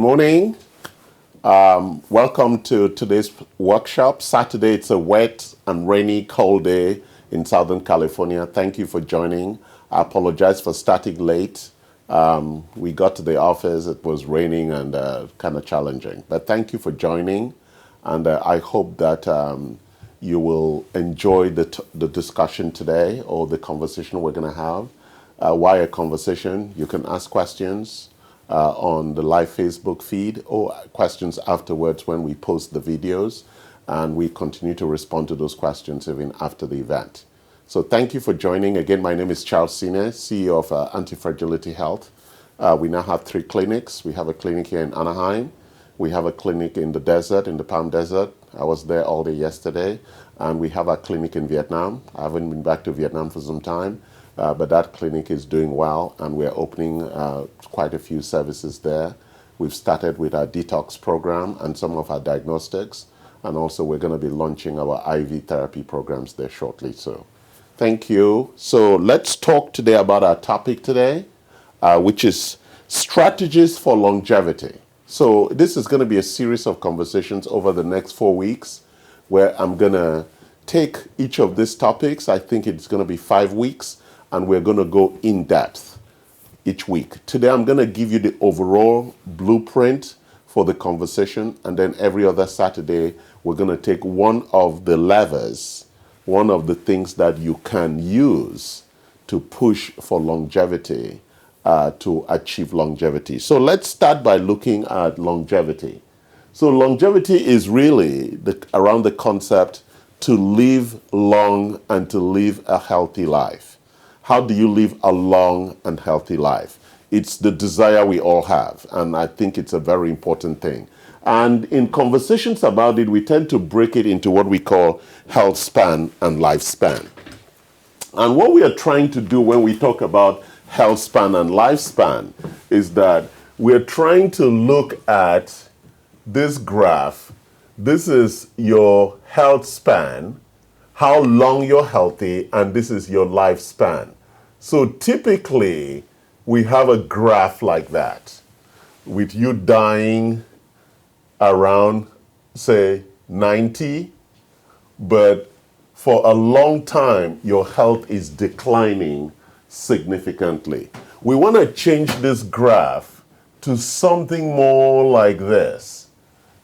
morning. Welcome to today's workshop. Saturday, it's a wet and rainy, cold day in Southern California. Thank you for joining. I apologize for starting late. We got to the office, it was raining and kind of challenging. But thank you for joining, and I hope that you will enjoy the discussion today or the conversation we're going to have. Why a conversation? You can ask questions on the live Facebook feed or questions afterwards when we post the videos, and we continue to respond to those questions even after the event. So thank you for joining. Again, my name is Charles Sine, CEO of Anti-Fragility Health. We now have 3 clinics. We have a clinic here in Anaheim. We have a clinic in the desert, in the Palm Desert. I was there all day yesterday. And we have a clinic in Vietnam. I haven't been back to Vietnam for some time, but that clinic is doing well, and we're opening quite a few services there. We've started with our detox program and some of our diagnostics, and also we're going to be launching our IV therapy programs there shortly. So thank you. So let's talk today about our topic today, which is strategies for longevity. So this is going to be a series of conversations over the next 4 weeks, where I'm going to take each of these topics. I think it's going to be 5 weeks, and we're going to go in depth each week. Today, I'm going to give you the overall blueprint for the conversation, and then every other Saturday, we're going to take one of the levers, one of the things that you can use to push for longevity, to achieve longevity. So let's start by looking at longevity. So longevity is really around the concept to live long and to live a healthy life. How do you live a long and healthy life? It's the desire we all have, and I think it's a very important thing. And in conversations about it, we tend to break it into what we call health span and lifespan. And what we are trying to do when we talk about health span and lifespan is that we're trying to look at this graph. This is your health span, how long you're healthy, and this is your lifespan. So typically, we have a graph like that, with you dying around, say, 90, but for a long time, your health is declining significantly. We want to change this graph to something more like this.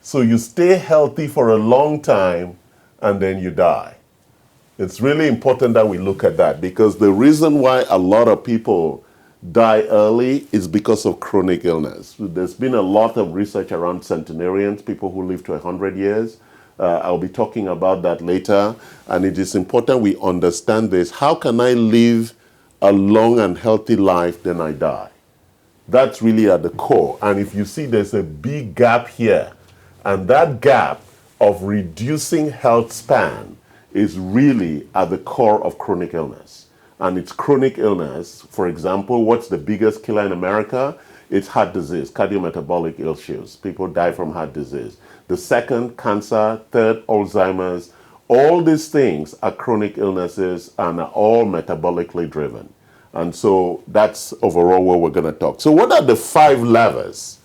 So you stay healthy for a long time and then you die. It's really important that we look at that, because the reason why a lot of people die early is because of chronic illness. There's been a lot of research around centenarians, people who live to 100 years. I'll be talking about that later. And it is important we understand this. How can I live a long and healthy life, then I die? That's really at the core. And if you see, there's a big gap here. And that gap of reducing health span is really at the core of chronic illness. And it's chronic illness. For example, what's the biggest killer in America? It's heart disease, cardiometabolic issues. People die from heart disease. The second, cancer. Third, Alzheimer's. All these things are chronic illnesses and are all metabolically driven. And so that's overall what we're going to talk. So what are the 5 levers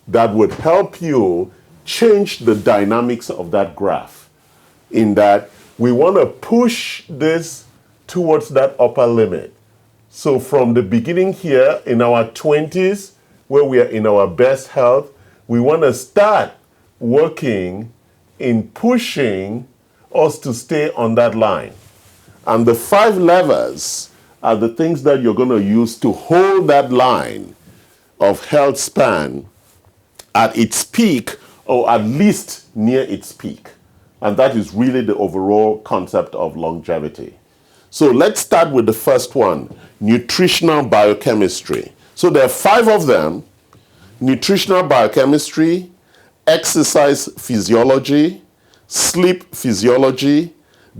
that would help you change the dynamics of that graph, in that we want to push this towards that upper limit? So from the beginning here in our 20s, where we are in our best health, we want to start working in pushing us to stay on that line. And the 5 levers are the things that you're going to use to hold that line of health span at its peak, or at least near its peak. And that is really the overall concept of longevity. So let's start with the first one, nutritional biochemistry. So there are 5 of them: nutritional biochemistry, exercise physiology, sleep physiology,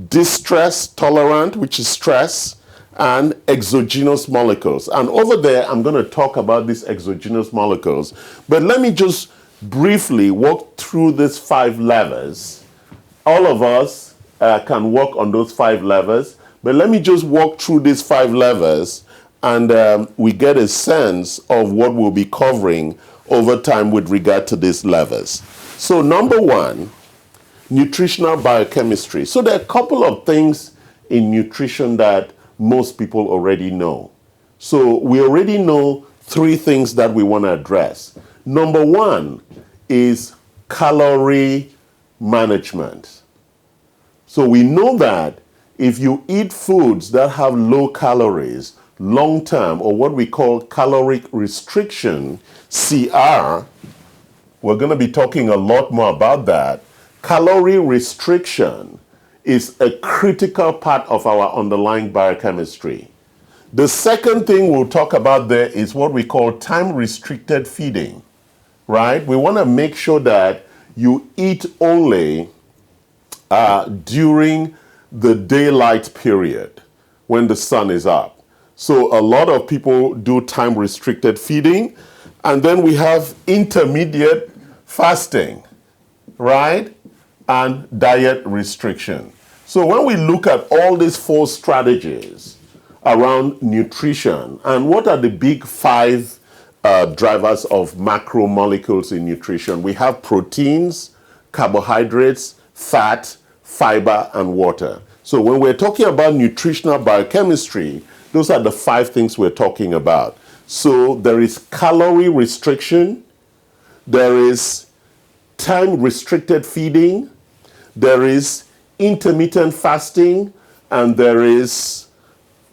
distress tolerant, which is stress, and exogenous molecules. And over there, I'm going to talk about these exogenous molecules. But let me just briefly walk through these 5 levers. All of us can work on those 5 levers, but let me just walk through these 5 levers, and we get a sense of what we'll be covering over time with regard to these levers. So number one, nutritional biochemistry. So there are a couple of things in nutrition that most people already know. So we already know three things that we want to address. Number one is calorie management. So we know that if you eat foods that have low calories, long-term, or what we call caloric restriction, CR, we're going to be talking a lot more about that. Calorie restriction is a critical part of our underlying biochemistry. The second thing we'll talk about there is what we call time-restricted feeding, right? We want to make sure that you eat only during the daylight period when the sun is up. So a lot of people do time-restricted feeding, and then we have intermediate fasting, right? And diet restriction. So when we look at all these four strategies around nutrition, and what are the big five drivers of macromolecules in nutrition? We have proteins, carbohydrates, fat, fiber, and water. So when we're talking about nutritional biochemistry, those are the five things we're talking about. So there is calorie restriction, there is time-restricted feeding, there is intermittent fasting, and there is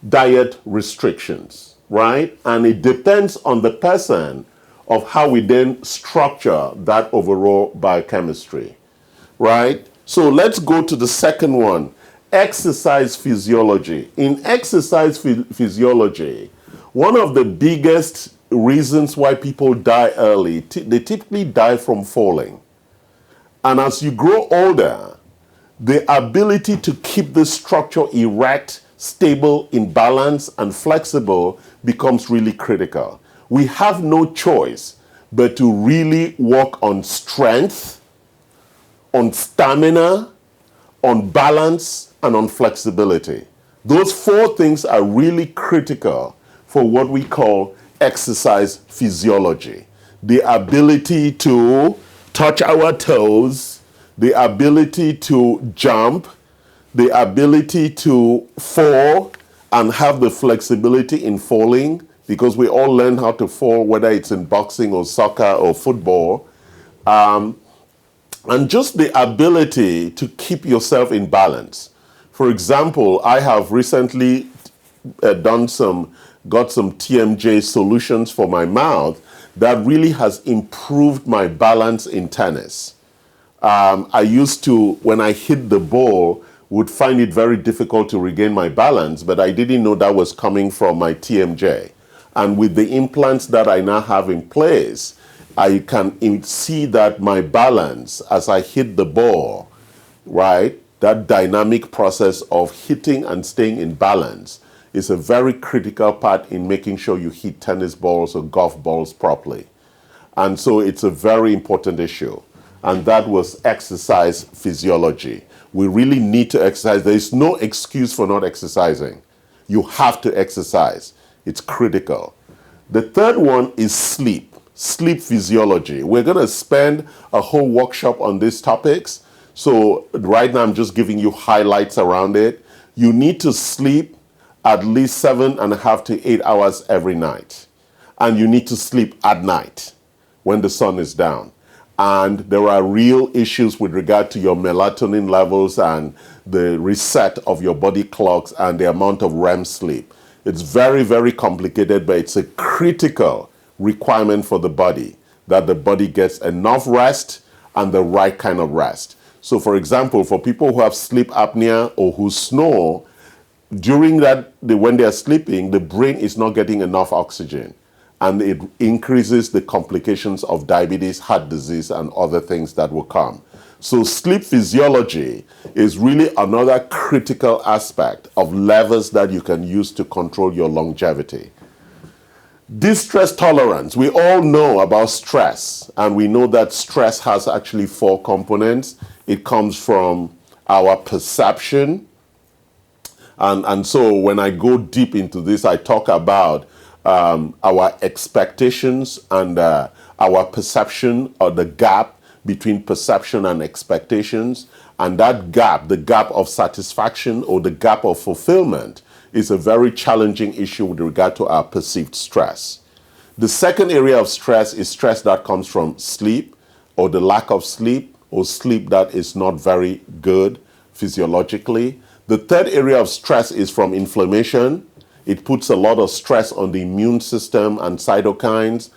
diet restrictions, right? And it depends on the person of how we then structure that overall biochemistry, right? So let's go to the second one, exercise physiology. In exercise physiology, one of the biggest reasons why people die early, they typically die from falling. And as you grow older, the ability to keep the structure erect, stable, in balance, and flexible becomes really critical. We have no choice but to really work on strength, on stamina, on balance, and on flexibility. Those four things are really critical for what we call exercise physiology. The ability to touch our toes, the ability to jump, the ability to fall and have the flexibility in falling, because we all learn how to fall, whether it's in boxing or soccer or football. And just the ability to keep yourself in balance. For example, I have recently got some TMJ solutions for my mouth that really has improved my balance in tennis. I used to, when I hit the ball, would find it very difficult to regain my balance, but I didn't know that was coming from my TMJ. And with the implants that I now have in place, I can see that my balance as I hit the ball, right, that dynamic process of hitting and staying in balance is a very critical part in making sure you hit tennis balls or golf balls properly. And so it's a very important issue. And that was exercise physiology. We really need to exercise. There is no excuse for not exercising. You have to exercise. It's critical. The third one is sleep physiology. We're going to spend a whole workshop on these topics. So right now I'm just giving you highlights around it. You need to sleep at least 7.5 to 8 hours every night. And you need to sleep at night when the sun is down. And there are real issues with regard to your melatonin levels and the reset of your body clocks and the amount of REM sleep. It's very, very complicated, but it's a critical requirement for the body, that the body gets enough rest and the right kind of rest. So for example, for people who have sleep apnea or who snore, during that, when they are sleeping, the brain is not getting enough oxygen, and it increases the complications of diabetes, heart disease, and other things that will come. So sleep physiology is really another critical aspect of levers that you can use to control your longevity. Distress tolerance. We all know about stress, and we know that stress has actually 4 components. It comes from our perception. And so when I go deep into this, I talk about our expectations and our perception, or the gap between perception and expectations. And that gap, the gap of satisfaction or the gap of fulfillment, is a very challenging issue with regard to our perceived stress. The second area of stress is stress that comes from sleep, or the lack of sleep, or sleep that is not very good physiologically. The third area of stress is from inflammation. It puts a lot of stress on the immune system and cytokines.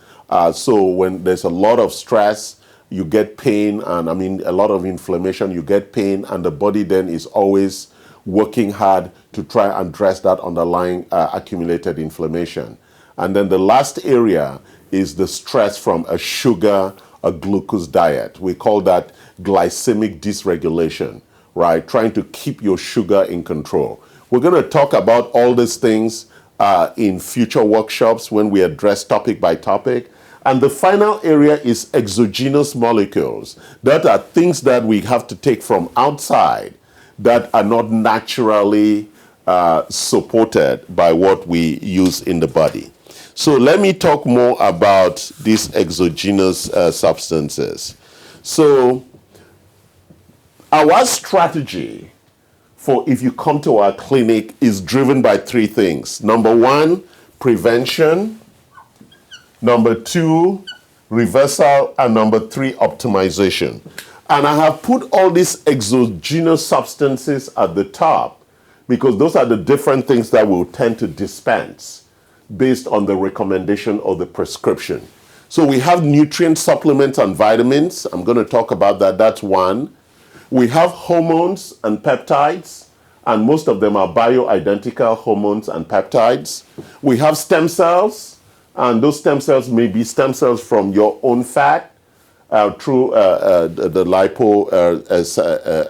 So when there's a lot of stress, you get pain, and a lot of inflammation, you get pain, and the body then is always working hard to try and address that underlying accumulated inflammation. And then the last area is the stress from a sugar, a glucose diet. We call that glycemic dysregulation, right? Trying to keep your sugar in control. We're going to talk about all these things in future workshops when we address topic by topic. And the final area is exogenous molecules. That are things that we have to take from outside that are not naturally supported by what we use in the body. So let me talk more about these exogenous substances. So our strategy for if you come to our clinic is driven by three things. Number one, prevention. Number two, reversal. And number three, optimization. And I have put all these exogenous substances at the top because those are the different things that we'll tend to dispense based on the recommendation or the prescription. So we have nutrient supplements and vitamins. I'm going to talk about that. That's one. We have hormones and peptides, and most of them are bioidentical hormones and peptides. We have stem cells, and those stem cells may be stem cells from your own fat through the lipo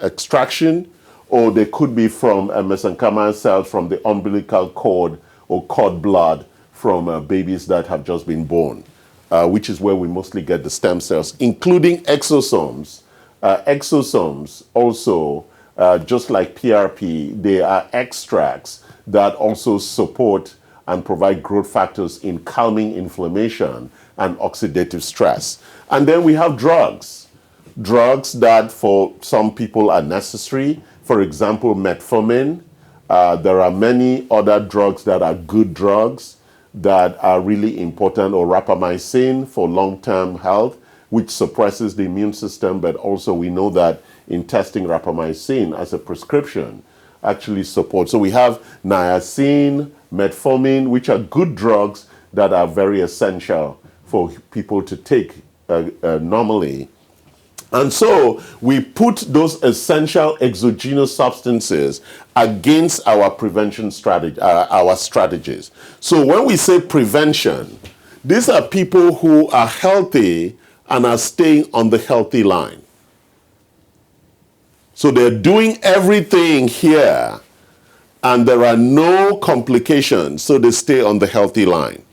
extraction, or they could be from mesenchymal cells from the umbilical cord or cord blood from babies that have just been born, which is where we mostly get the stem cells, including exosomes. Exosomes also, just like PRP, they are extracts that also support and provide growth factors in calming inflammation and oxidative stress. And then we have drugs. Drugs that for some people are necessary. For example, metformin. There are many other drugs that are good drugs that are really important, or rapamycin for long-term health, which suppresses the immune system, but also we know that in testing rapamycin as a prescription actually supports. So we have niacin, metformin, which are good drugs that are very essential for people to take normally. And so we put those essential exogenous substances against our prevention strategy, our strategies. So when we say prevention, these are people who are healthy and are staying on the healthy line. So they're doing everything here and there are no complications, so they stay on the healthy line.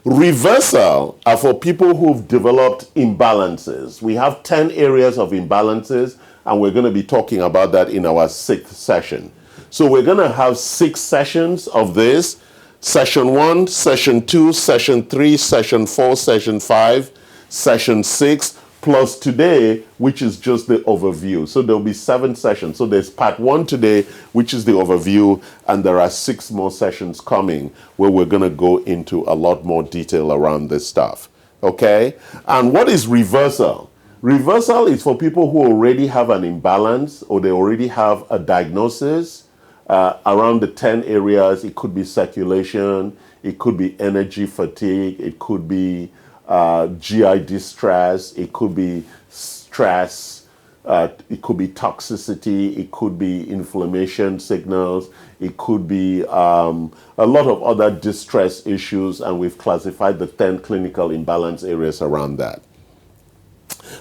Reversal are for people who've developed imbalances. We have 10 areas of imbalances, and we're going to be talking about that in our 6th session. So we're going to have 6 sessions of this. Session 1, Session 2, Session 3, Session 4, Session 5, Session 6, plus today, which is just the overview. So there'll be 7 sessions. So there's part 1 today, which is the overview, and there are 6 more sessions coming where we're going to go into a lot more detail around this stuff. Okay? And what is reversal? Reversal is for people who already have an imbalance or they already have a diagnosis around the 10 areas. It could be circulation, it could be energy fatigue, it could be GI distress, it could be stress, it could be toxicity, it could be inflammation signals, it could be a lot of other distress issues, and we've classified the 10 clinical imbalance areas around that.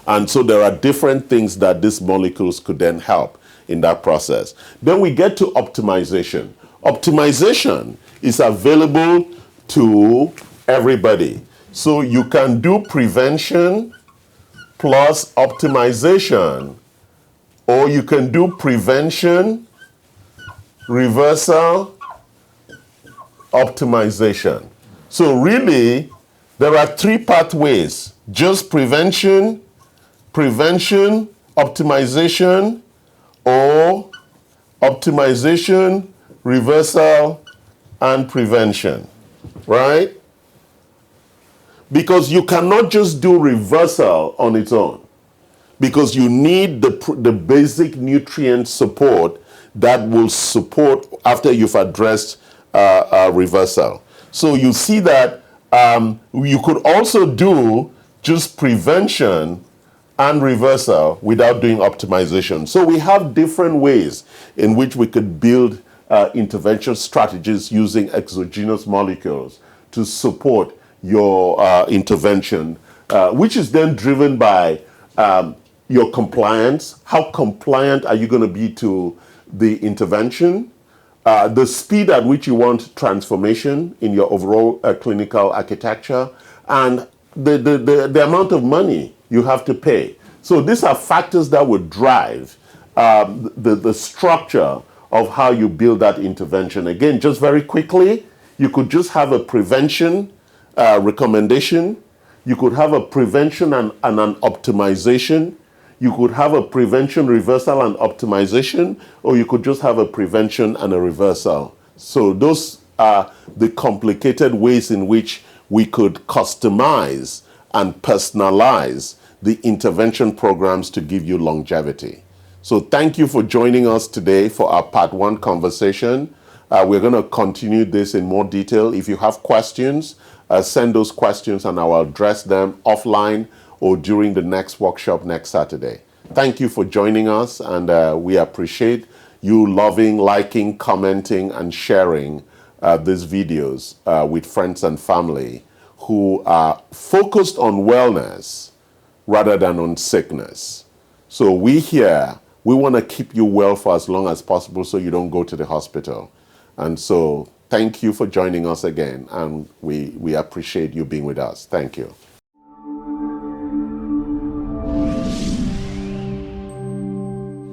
And so there are different things that these molecules could then help in that process. Then we get to optimization. Optimization is available to everybody. So you can do prevention plus optimization, or you can do prevention, reversal, optimization. So really, there are three pathways: just prevention, optimization, or optimization, reversal, and prevention, right? Because you cannot just do reversal on its own, because you need the basic nutrient support that will support after you've addressed reversal. So you see that you could also do just prevention and reversal without doing optimization. So we have different ways in which we could build intervention strategies using exogenous molecules to support your intervention, which is then driven by your compliance. How compliant are you going to be to the intervention? The speed at which you want transformation in your overall clinical architecture, and the amount of money you have to pay. So these are factors that would drive the structure of how you build that intervention. Again, just very quickly, you could just have a prevention recommendation. You could have a prevention and an optimization. You could have a prevention, reversal, and optimization, or you could just have a prevention and a reversal. So those are the complicated ways in which we could customize and personalize the intervention programs to give you longevity. So thank you for joining us today for our part one conversation. We're going to continue this in more detail. If you have questions, send those questions and I will address them offline or during the next workshop next Saturday. Thank you for joining us, and we appreciate you loving, liking, commenting, and sharing these videos with friends and family who are focused on wellness rather than on sickness. So we want to keep you well for as long as possible so you don't go to the hospital. And so thank you for joining us again, and we appreciate you being with us. Thank you.